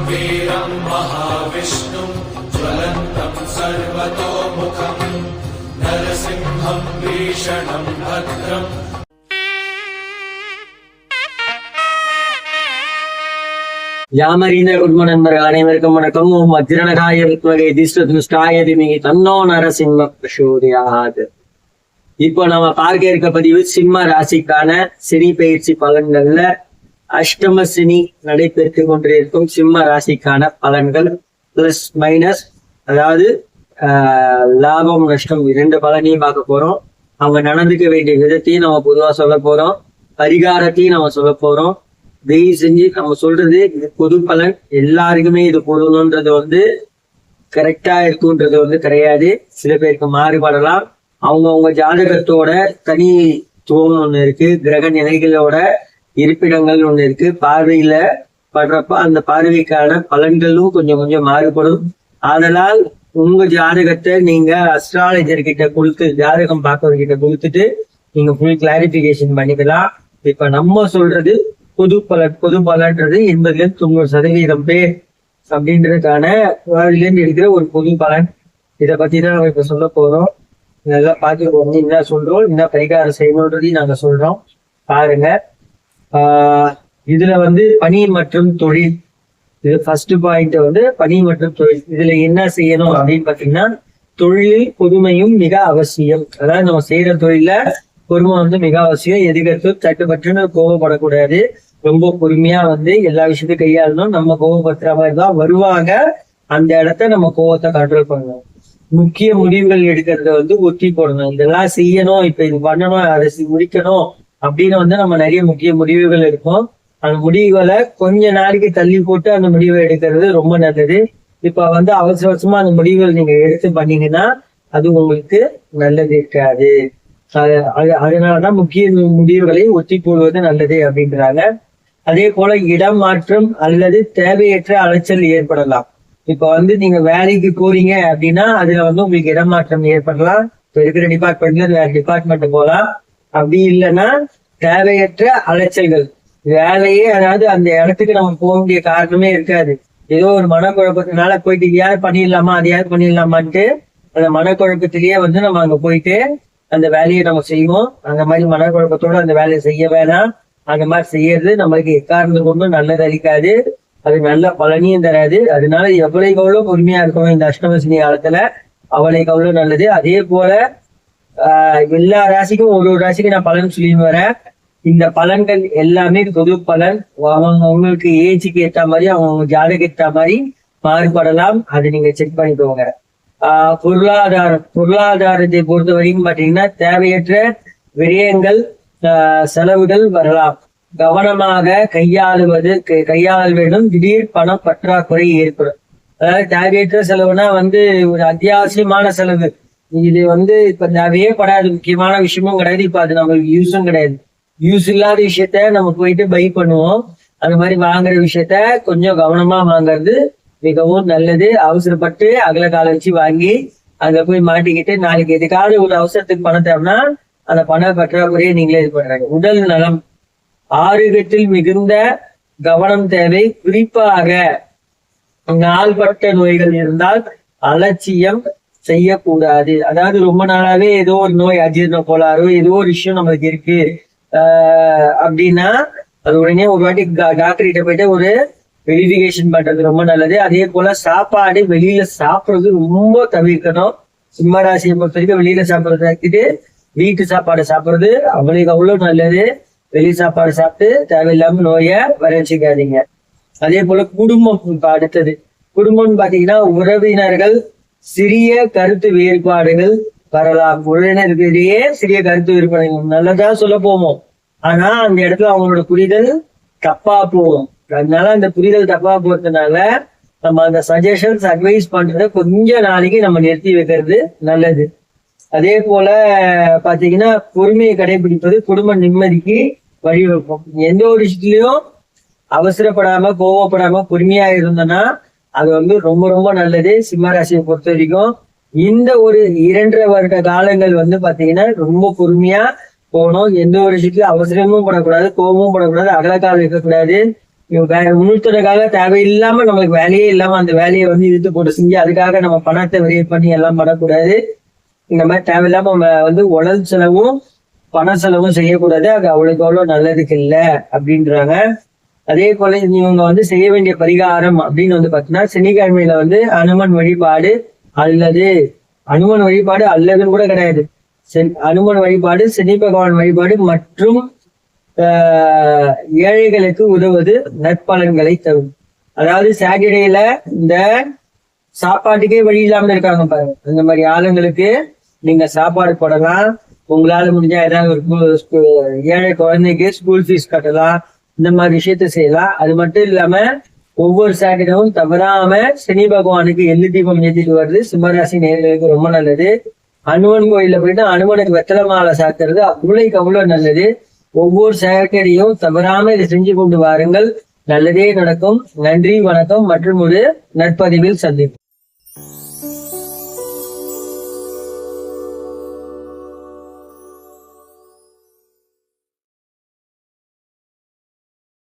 वीरं महाविष्णुं ज्वलन्तं सर्वतोमुखं नरसिंहं भीषणं भद्रम् யாமறிந்த குடும்ப நண்பர்கள் அனைவருக்கும் வணக்கம். ஓம் வஜ்ரணகாய வித்மகே திஷ்டாய திமிகி தன்னோ நரசிம்ம பிரசோதயாத். இப்போ நம்ம பார்க்க இருக்க பதிவு சிம்ம ராசிக்கான சனி பயிற்சி பலன்கள்ல அஷ்டம சனி நடைபெற்று கொண்டிருக்கும் சிம்ம ராசிக்கான பலன்கள் பிளஸ் மைனஸ், அதாவது லாபம் நஷ்டம் இரண்டு பலனையும் பார்க்க போறோம். அவங்க நடந்துக்க வேண்டிய விதத்தையும் நம்ம பொதுவா சொல்ல போறோம், பரிகாரத்தையும் நம்ம சொல்ல போறோம். தயவு செஞ்சு நம்ம சொல்றது இது பொது பலன், எல்லாருக்குமே இது பொருணுன்றது கரெக்டா இருக்குன்றது கிடையாது. சில பேருக்கு மாறுபடலாம். அவங்கவுங்க ஜாதகத்தோட தனித்துவம் ஒண்ணு இருக்கு, கிரக நிலைகளோட இருப்பிடங்கள் ஒண்ணு இருக்கு. பார்வையில படுறப்ப அந்த பார்வைக்கான பலன்களும் கொஞ்சம் கொஞ்சம் மாறுபடும். அதனால் உங்க ஜாதகத்தை நீங்க அஸ்ட்ராலஜர் கிட்ட கொடுத்து, ஜாதகம் பார்க்கறவர்கிட்ட கொடுத்துட்டு நீங்க ஃபுல் கிளாரிபிகேஷன் பண்ணிக்கலாம். இப்ப நம்ம சொல்றது பொது பலன்றது 80-90% பேர் அப்படின்றதுக்கான வாழ்விலிருந்து இருக்கிற ஒரு பொது பலன். இதை பத்தி தான் நம்ம இப்ப சொல்ல போறோம். நல்லா பார்த்துக்கோங்க, என்ன சொல்றோம், என்ன பரிகாரம் செய்யணுன்றதையும் நாங்க சொல்றோம், பாருங்க. இதுல பணி மற்றும் தொழில், இது ஃபர்ஸ்ட் பாயிண்ட் பணி மற்றும் தொழில். இதுல என்ன செய்யணும் அப்படின்னு பாத்தீங்கன்னா, தொழிலில் பொறுமையும் மிக அவசியம். அதாவது நம்ம செய்யற தொழில பொறுமை மிக அவசியம். எதுக்கடுத்து தட்டுப்பட்டுன்னு கோவப்படக்கூடாது. ரொம்ப பொறுமையா எல்லா விஷயத்தையும் கையாளணும். நம்ம கோவப்படுத்துற மாதிரி தான் வருவாங்க. அந்த இடத்த நம்ம கோவத்தை கண்ட்ரோல் பண்ணணும். முக்கிய முடிவுகள் எடுக்கிறத ஒத்தி போடணும். இதெல்லாம் செய்யணும், இப்ப இது பண்ணணும், அதை முடிக்கணும் அப்படின்னு நம்ம நிறைய முக்கிய முடிவுகள் எடுப்போம். அந்த முடிவுகளை கொஞ்ச நாளைக்கு தள்ளி போட்டு அந்த முடிவை எடுக்கிறது ரொம்ப நல்லது. இப்ப அவசர அவசரமா அந்த முடிவுகள் நீங்க எடுத்து பண்ணீங்கன்னா அது உங்களுக்கு நல்லது இருக்காது. அதனாலதான் முக்கிய முடிவுகளை ஒத்தி போடுவது நல்லது அப்படின்றாங்க. அதே போல இடம் மாற்றம் அல்லது தேவையற்ற அலைச்சல் ஏற்படலாம். இப்ப நீங்க வேலைக்கு போறீங்க அப்படின்னா அதுல உங்களுக்கு இடமாற்றம் ஏற்படலாம். இப்ப இருக்கிற டிபார்ட்மெண்ட்ல வேற டிபார்ட்மெண்ட் போகலாம். அப்படி இல்லைன்னா தேவையற்ற அலைச்சல்கள், வேலையே அதாவது அந்த இடத்துக்கு நம்ம போக வேண்டிய காரணமே இருக்காது. ஏதோ ஒரு மனக்குழப்பத்தினால போயிட்டு யார் பண்ணிடலாமா அது யார் பண்ணிடலாமான்ட்டு அந்த மனக்குழப்பத்திலேயே நம்ம அங்க போயிட்டு அந்த வேலையை நம்ம செய்வோம். அந்த மாதிரி மனக்குழப்பத்தோட அந்த வேலையை செய்ய வேணாம். அந்த மாதிரி செய்யறது நம்மளுக்கு எக்காரணம் கொண்டும் நல்லது அளிக்காது. அது நல்ல பலனையும் தராது. அதனால எவ்வளவுக்கு எவ்வளவு பொறுமையா இருக்கணும் இந்த அஷ்டமசனி காலத்துல, அவ்வளவுக்கு அவ்வளவு நல்லது. அதே போல எல்லா ராசிக்கும் ஒரு ராசிக்கும் நான் பலன் சொல்லி வரேன். இந்த பலன்கள் எல்லாமே பொது பலன். அவங்களுக்கு ஏஜுக்கு ஏற்ற மாதிரி, அவங்க ஜாதகம் ஏற்ற மாதிரி மாறுபடலாம். அதை நீங்க செக் பண்ணிக்கோங்க. பொருளாதாரத்தை பொறுத்த வரைக்கும் பாத்தீங்கன்னா தேவையற்ற விரயங்கள், செலவுகள் வரலாம். கவனமாக கையாள வேண்டும். திடீர் பண பற்றாக்குறை ஏற்படும். அதாவது தேவையற்ற செலவுனா ஒரு அத்தியாவசியமான செலவு. இது இப்ப தேவையே படாது, முக்கியமான விஷயமும் கிடையாது. இப்ப அது நம்மளுக்கு யூஸும் கிடையாது. யூஸ் இல்லாத விஷயத்த நம்ம போயிட்டு பை பண்ணுவோம். அந்த மாதிரி வாங்குற விஷயத்த கொஞ்சம் கவனமா வாங்குறது மிகவும் நல்லது. அவசரப்பட்டு அகல கால வச்சு வாங்கி அங்க போய் மாட்டிக்கிட்டு நாளைக்கு எதுக்காவது ஒரு அவசரத்துக்கு பணம் தேவைன்னா அந்த பண பற்றாக்குறையை நீங்களே இது பண்றாங்க. உடல் நலம், ஆரோக்கியத்தில் மிகுந்த கவனம் தேவை. குறிப்பாக நாள்பட்ட நோய்கள் இருந்தால் அலட்சியம் செய்யக்கூடாது. அதாவது ரொம்ப நாளாவே ஏதோ ஒரு நோய், அஜீரண கோளாறு, ஏதோ ஒரு விஷயம் நம்மளுக்கு இருக்கு அப்படின்னா அது உடனே ஒரு வாட்டி டாக்டர் கிட்ட போயிட்டு ஒரு வெரிஃபிகேஷன் பண்றது ரொம்ப நல்லது. அதே போல சாப்பாடு வெளியில சாப்பிடுறது ரொம்ப தவிர்க்கணும். சிம்ம ராசியை பொறுத்த வரைக்கும் வெளியில சாப்பிடுறது வீட்டு சாப்பாடு சாப்பிடுறது அவளுக்கு அவ்வளவு நல்லது. வெளி சாப்பாடு சாப்பிட்டு தேவையில்லாம நோயை வரச்சிக்காதீங்க. அதே போல குடும்பம் அடுத்தது. குடும்பம்னு பாத்தீங்கன்னா உறவினர்கள் சிறிய கருத்து வேறுபாடுகள் வரலாம். உறவினர்களிடையே சிறிய கருத்து வேறுபாடுகள் நல்லதா சொல்ல போவோம், ஆனா அந்த இடத்துல அவங்களோட புரிதல் தப்பா போகும். அதனால அந்த புரிதல் தப்பா போறதுனால நம்ம அந்த சஜஷன்ஸ் அட்வைஸ் பண்றத கொஞ்ச நாளைக்கு நம்ம நிறுத்தி வைக்கிறது நல்லது. அதே போல பாத்தீங்கன்னா பொறுமையை கடைபிடிப்பது குடும்ப நிம்மதிக்கு வழிவகுக்கும். எந்த ஒரு விஷயத்திலையும் அவசரப்படாம கோவப்படாம பொறுமையா இருந்தோம்னா அது ரொம்ப ரொம்ப நல்லது. சிம்மராசியை பொறுத்த வரைக்கும் இந்த ஒரு 2.5 வருட காலங்கள் பாத்தீங்கன்னா ரொம்ப பொறுமையா போகணும். எந்த ஒரு விஷயத்துலயும் அவசரமும் படக்கூடாது, கோபமும் படக்கூடாது, அகலக்கால் இருக்கக்கூடாது. முன்னூத்தருக்காக தேவையில்லாம நம்மளுக்கு வேலையே இல்லாம அந்த வேலையை வந்து இழுத்து போட்டு செஞ்சு அதுக்காக நம்ம பணத்தை விரைவு பண்ணி எல்லாம் பண்ணக்கூடாது. இந்த மாதிரி தேவையில்லாம நம்ம வந்து உடல் செலவும் பண செலவும் செய்யக்கூடாது. அது அவ்வளவுக்கு அவ்வளவு நல்லதுக்கு இல்லை அப்படின்றாங்க. அதே போல இவங்க வந்து செய்ய வேண்டிய பரிகாரம் அப்படின்னு வந்து பாத்தீங்கன்னா சனிக்கிழமையில வந்து அனுமன் வழிபாடு அல்லது அனுமன் வழிபாடு அல்லதுன்னு கூட கிடையாது. அனுமன் வழிபாடு, சனி பகவான் வழிபாடு மற்றும் ஏழைகளுக்கு உதவுவது நற்பலன்களை தரும். அதாவது சாட்டர்டேல இந்த சாப்பாட்டுக்கே வழி இல்லாம இருக்காங்க பாருங்க, அந்த மாதிரி ஆளுங்களுக்கு நீங்க சாப்பாடு போடலாம். உங்களால முடிஞ்சா ஏதாவது ஒரு ஏழை குழந்தைக்கு ஸ்கூல் ஃபீஸ் கட்டலாம். இந்த மாதிரி விஷயத்த செய்யலாம். அது மட்டும் இல்லாம ஒவ்வொரு சாட்டர்டேவும் தவறாம சனி பகவானுக்கு எள்ளு தீபம் ஏற்றிட்டு வருது சிம்மராசி நேயர்களுக்கு ரொம்ப நல்லது. அனுமன் கோயில போயிட்டு அனுமனுக்கு வெத்தலை மாலை சாத்துறது அவ்வளவு நல்லது. ஒவ்வொரு சாட்டர்டேயும் தவறாம இதை செஞ்சு கொண்டு வாருங்கள், நல்லதே நடக்கும். நன்றி, வணக்கம். மற்றும் ஒரு நற்பதிவில் சந்திப்போம்.